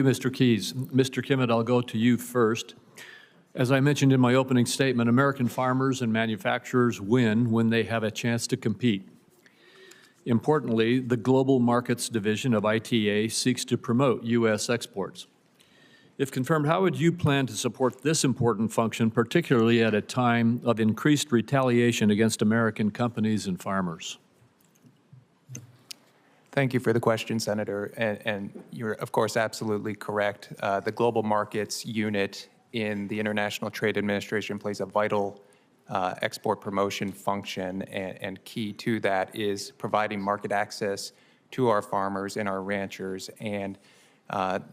Mr. Kies. Mr. Kimmit, I'll go to you first. As I mentioned in my opening statement, American farmers and manufacturers win when they have a chance to compete. Importantly, the Global Markets Division of ITA seeks to promote U.S. exports. If confirmed, how would you plan to support this important function, particularly at a time of increased retaliation against American companies and farmers? Thank you for the question, Senator. And you're, of course, absolutely correct. The Global Markets Unit in the International Trade Administration plays a vital export promotion function, and key to that is providing market access to our farmers and our ranchers. And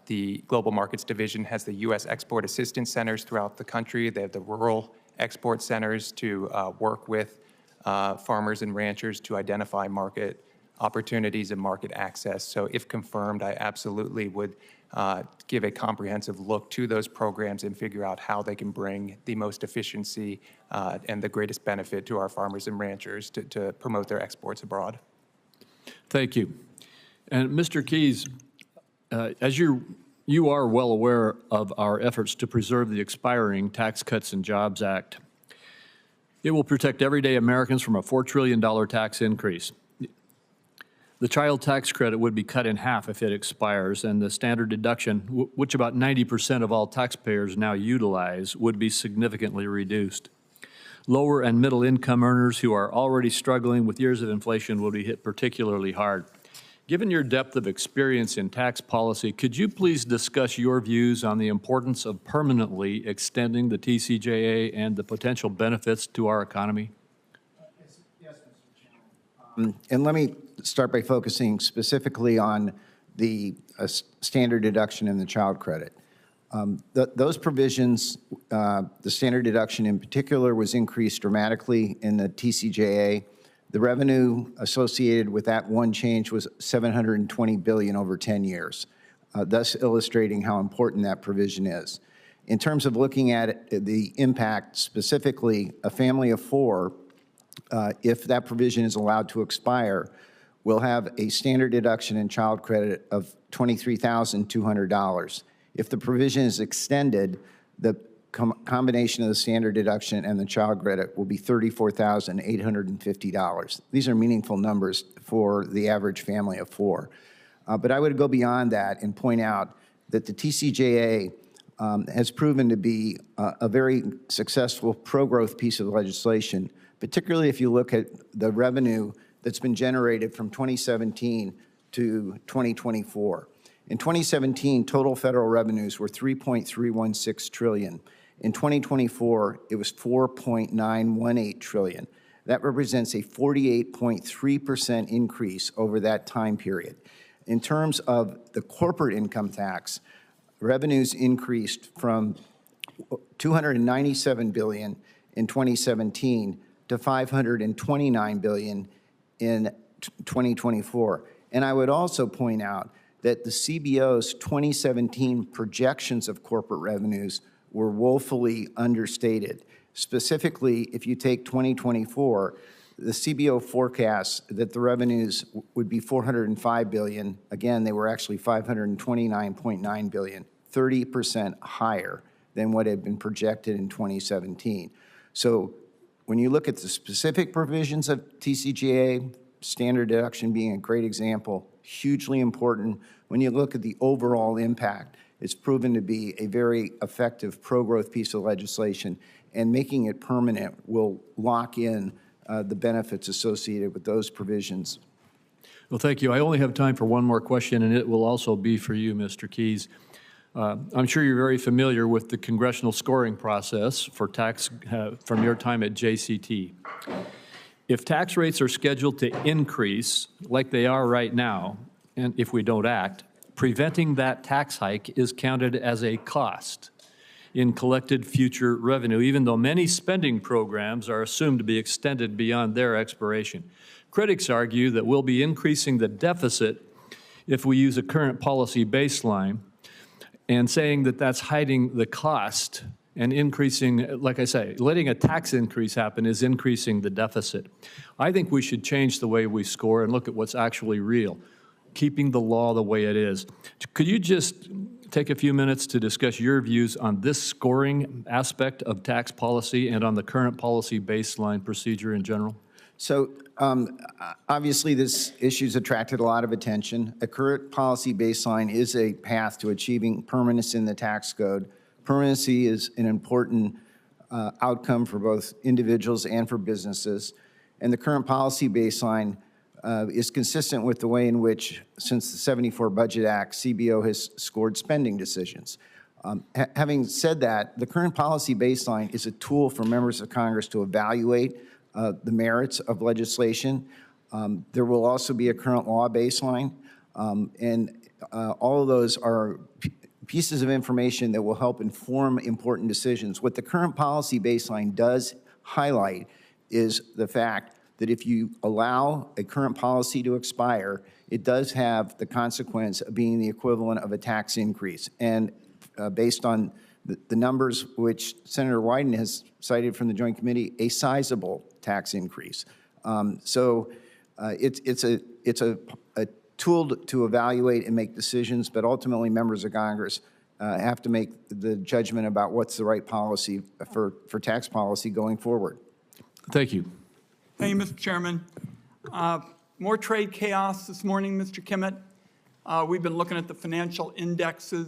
the Global Markets Division has the U.S. Export Assistance Centers throughout the country. They have the rural export centers to work with farmers and ranchers to identify market opportunities and market access. So if confirmed, I absolutely would give a comprehensive look to those programs and figure out how they can bring the most efficiency and the greatest benefit to our farmers and ranchers to promote their exports abroad. Thank you. And Mr. Kies, as you are well aware of our efforts to preserve the expiring Tax Cuts and Jobs Act. It will protect everyday Americans from a $4 trillion tax increase. The child tax credit would be cut in half if it expires, and the standard deduction, which about 90% of all taxpayers now utilize, would be significantly reduced. Lower and middle income earners who are already struggling with years of inflation will be hit particularly hard. Given your depth of experience in tax policy, could you please discuss your views on the importance of permanently extending the TCJA and the potential benefits to our economy? Yes, Mr. Chairman. And let me start by focusing specifically on the standard deduction and the child credit. Those provisions, the standard deduction in particular, was increased dramatically in the TCJA. The revenue associated with that one change was $720 billion over 10 years, thus illustrating how important that provision is. In terms of looking at the impact, specifically a family of four, if that provision is allowed to expire, will have a standard deduction and child credit of $23,200. If the provision is extended, the combination of the standard deduction and the child credit will be $34,850. These are meaningful numbers for the average family of four. But I would go beyond that and point out that the TCJA has proven to be a very successful pro-growth piece of legislation, particularly if you look at the revenue that's been generated from 2017 to 2024. In 2017, total federal revenues were $3.316 trillion. In 2024, it was $4.918 trillion. That represents a 48.3% increase over that time period. In terms of the corporate income tax, revenues increased from $297 billion in 2017 to $529 billion in 2024. And I would also point out that the CBO's 2017 projections of corporate revenues were woefully understated. Specifically, if you take 2024, the CBO forecasts that the revenues would be $405 billion. Again, they were actually $529.9 billion, 30% higher than what had been projected in 2017. So when you look at the specific provisions of TCJA, standard deduction being a great example, hugely important. When you look at the overall impact, it's proven to be a very effective pro-growth piece of legislation, and making it permanent will lock in the benefits associated with those provisions. Well, thank you. I only have time for one more question, and it will also be for you, Mr. Kies. I'm sure you're very familiar with the congressional scoring process for tax from your time at JCT. If tax rates are scheduled to increase like they are right now, and if we don't act, preventing that tax hike is counted as a cost in collected future revenue, even though many spending programs are assumed to be extended beyond their expiration. Critics argue that we'll be increasing the deficit if we use a current policy baseline, and saying that that's hiding the cost and increasing, like I say, letting a tax increase happen is increasing the deficit. I think we should change the way we score and look at what's actually real. keeping the law the way it is. Could you just take a few minutes to discuss your views on this scoring aspect of tax policy and on the current policy baseline procedure in general? So obviously, this issue's attracted a lot of attention. A current policy baseline is a path to achieving permanence in the tax code. Permanency is an important outcome for both individuals and for businesses. And the current policy baseline is consistent with the way in which, since the '74 Budget Act, CBO has scored spending decisions. Having said that, the current policy baseline is a tool for members of Congress to evaluate the merits of legislation. There will also be a current law baseline, and all of those are pieces of information that will help inform important decisions. What the current policy baseline does highlight is the fact that if you allow a current policy to expire, it does have the consequence of being the equivalent of a tax increase. And based on the numbers which Senator Wyden has cited from the Joint Committee, a sizable tax increase. So it's a tool to evaluate and make decisions, but ultimately members of Congress have to make the judgment about what's the right policy for tax policy going forward. Thank you. Thank you, Mr. Chairman. More trade chaos this morning, Mr. Kimmit. We've been looking at the financial indexes